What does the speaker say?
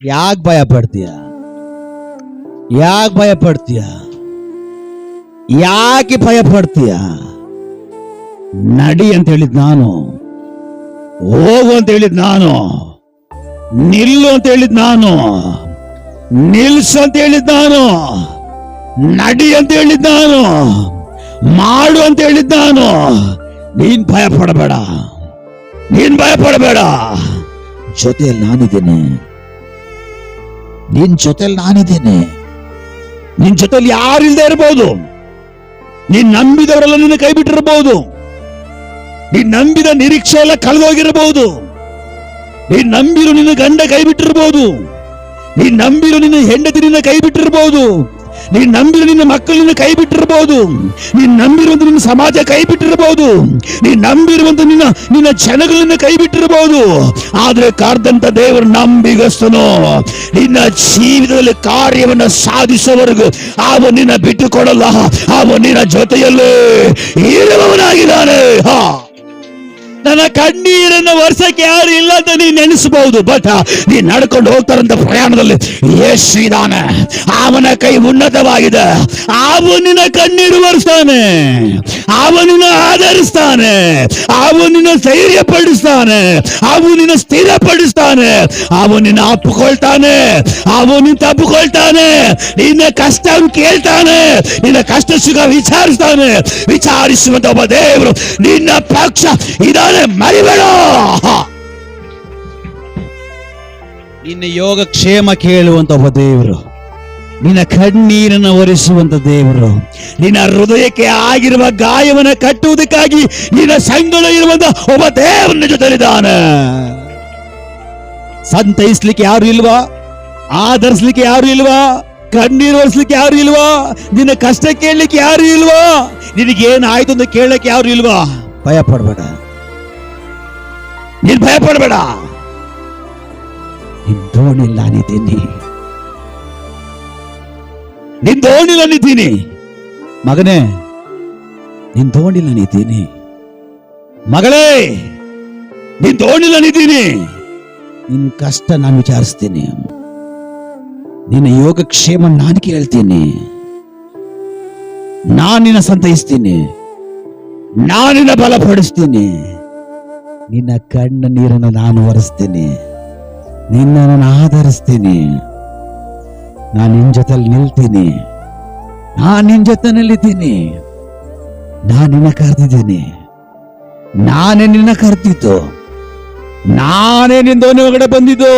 ಯಾಕೆ ಭಯ ಪಡ್ತೀಯ? ಯಾಕೆ ಭಯ ಪಡ್ತೀಯ? ಯಾಕೆ ಭಯ ಪಡ್ತೀಯ? ನಡಿ ಅಂತ ಹೇಳಿದ್ ನಾನು, ಹೋಗು ಅಂತ ಹೇಳಿದ್ ನಾನು, ನಿಲ್ಲು ಅಂತ ಹೇಳಿದ್ ನಾನು, ನಿಲ್ಸು ಅಂತ ಹೇಳಿದ್ ನಾನು, ನಡಿ ಅಂತ ಹೇಳಿದ್ ನಾನು, ಮಾಡು ಅಂತ ಹೇಳಿದ್ ನಾನು. ನೀನ್ ಭಯ ಪಡಬೇಡ, ನೀನ್ ಭಯ ಪಡಬೇಡ. ಜೊತೆಯಲ್ಲಿ ನಾನಿದ್ದೇನೆ, ನಿನ್ ಜೊತೆಯಲ್ಲಿ ನಾನಿದ್ದೇನೆ. ನಿನ್ ಜೊತೆಯಲ್ಲಿ ಯಾರು ಇಲ್ಲದೆ ಇರಬಹುದು. ನೀನ್ ನಂಬಿದವರೆಲ್ಲ ನಿನ್ನ ಕೈ ಬಿಟ್ಟಿರಬಹುದು. ನೀನ್ ನಂಬಿದ ನಿರೀಕ್ಷೆ ಎಲ್ಲ ಕಳೆದೋಗಿರಬಹುದು. ನೀನ್ ನಂಬಿರು ನಿನ್ನ ಗಂಡ ಕೈ ಬಿಟ್ಟಿರಬಹುದು. ನೀನ್ ನಂಬಿರು ನಿನ್ನ ಹೆಂಡತಿ ನಿನ್ನ ಕೈ ಬಿಟ್ಟಿರಬಹುದು. ನೀನ್ ನಂಬಿರು ನಿನ್ನ ಮಕ್ಕಳು ನಿನ್ನ ಕೈ ಬಿಟ್ಟಿರಬಹುದು. ನೀನ್ ನಂಬಿರುವಂತ ನಿನ್ನ ಸಮಾಜ ಕೈ ಬಿಟ್ಟಿರಬಹುದು. ನೀನ್ ನಂಬಿರುವಂತ ನಿನ್ನ ಜನಗಳನ್ನ ಕೈ ಬಿಟ್ಟಿರಬಹುದು. ಆದ್ರೆ ಕಾರ್ದಂತ ದೇವರು ನಂಬಿಗಸ್ತನು. ನಿನ್ನ ಜೀವಿತದಲ್ಲಿ ಕಾರ್ಯವನ್ನು ಸಾಧಿಸುವವರೆಗೂ ಅವನು ನಿನ್ನ ಬಿಟ್ಟುಕೊಡಲ್ಲ. ಅವನು ನಿನ್ನ ಜೊತೆಯಲ್ಲೇ ಇರುವವನಾಗಿದ್ದಾನೆ. ನನ್ನ ಕಣ್ಣೀರನ್ನು ವರ್ಷಕ್ಕೆ ಯಾರು ಇಲ್ಲ ಅಂತ ನೀನ್ ನೆನೆಸಬಹುದು. ಬಟ್ ನೀನ್ ನಡ್ಕೊಂಡು ಹೋಗ್ತಾರಂತ ಪ್ರಯಾಣದಲ್ಲಿ ಯೇಸು ಇದ್ದಾನೆ. ಅವನ ಕೈ ಉನ್ನತವಾಗಿದೆ. ಅವನಿನ ಕಣ್ಣೀರು ಒರೆಸ್ತಾನೆ, ಅವನಿನ ಆಧರಿಸ್ತಾನೆ, ಅವನಿನ ಧೈರ್ಯ ಪಡಿಸ್ತಾನೆ, ಅವನಿನ ಸ್ಥಿರಪಡಿಸ್ತಾನೆ, ಅವನಿನ ಅಪ್ಪಿಕೊಳ್ತಾನೆ, ಅವನಿನ ತಪ್ಪಿಕೊಳ್ತಾನೆ. ನಿನ್ನ ಕಷ್ಟ ಕೇಳ್ತಾನೆ, ನಿನ್ನ ಕಷ್ಟ ಸುಖ ವಿಚಾರಿಸ್ತಾನೆ. ವಿಚಾರಿಸುವಂತ ಒಬ್ಬ ದೇವರು ನಿನ್ನ ಪಕ್ಷ ಇದಾನೆ. ಮರಿಬೇಡ. ನಿನ್ನ ಯೋಗಕ್ಷೇಮ ಕೇಳುವಂತ ಒಬ್ಬ ದೇವರು, ನಿನ್ನ ಕಣ್ಣೀರನ್ನು ಒರೆಸುವಂತ ದೇವರು, ನಿನ್ನ ಹೃದಯಕ್ಕೆ ಆಗಿರುವ ಗಾಯವನ್ನು ಕಟ್ಟುವುದಕ್ಕಾಗಿ ನಿನ್ನ ಸಂಗಡ ಇರುವಂತ ಒಬ್ಬ ದೇವರನ್ನ ಜೊತೆಲಿದ್ದಾನೆ. ಸಂತೈಸ್ಲಿಕ್ಕೆ ಯಾರು ಇಲ್ವಾ? ಆಧರಿಸ್ಲಿಕ್ಕೆ ಯಾರು ಇಲ್ವಾ? ಕಣ್ಣೀರು ಒರೆಸ್ಲಿಕ್ಕೆ ಯಾರು ಇಲ್ವಾ? ನಿನ್ನ ಕಷ್ಟ ಕೇಳಲಿಕ್ಕೆ ಯಾರು ಇಲ್ವಾ? ನಿನಗೇನಾಯ್ತು ಅಂತ ಕೇಳಲಿಕ್ಕೆ ಯಾರು ಇಲ್ವಾ? ಭಯ ಪಡಬೇಡ, ನೀನ್ ಭಯ ಪಡಬೇಡ. ನಿನ್ ದೋಣಿಲ್ಲ ನಾನಿದ್ದೀನಿ, ನಿನ್ ದೋಣಿಲ್ಲ ನಾನಿದ್ದೀನಿ ಮಗನೇ, ನಿನ್ ದೋಣಿಲ್ಲ ನಾನಿದ್ದೀನಿ ಮಗಳೇ, ನಿನ್ ದೋಣಿಲ್ಲ ನಾನಿದ್ದೀನಿ. ನಿನ್ ಕಷ್ಟ ನಾನು ವಿಚಾರಿಸ್ತೀನಿ, ನಿನ್ನ ಯೋಗಕ್ಷೇಮ ನಾನು ಕೇಳ್ತೀನಿ, ನಾನಿನ್ನ ಸಂತೈಸ್ತೀನಿ, ನಾನಿನ್ನ ಬಲಪಡಿಸ್ತೀನಿ. ನಿನ್ನ ಕಣ್ಣ ನೀರನ್ನು ನಾನು ಒರೆಸ್ತೀನಿ, ನಿನ್ನನ್ನು ಆಧರಿಸ್ತೀನಿ. ನಾನು ನಿನ್ನ ಜೊತೆಲಿ ನಿಲ್ತೀನಿ, ನಾನು ನಿನ್ನ ಜೊತೆನಲ್ಲಿದ್ದೀನಿ. ನಾನು ನಿನ್ನ ಕರೆದಿದ್ದೀನಿ, ನಾನೇ ನಿನ್ನ ಕರೆದಿದ್ದು, ನಾನೇ ನಿನ್ನ ದೋಣಿ ಒಳಗಡೆ ಬಂದಿದ್ದು.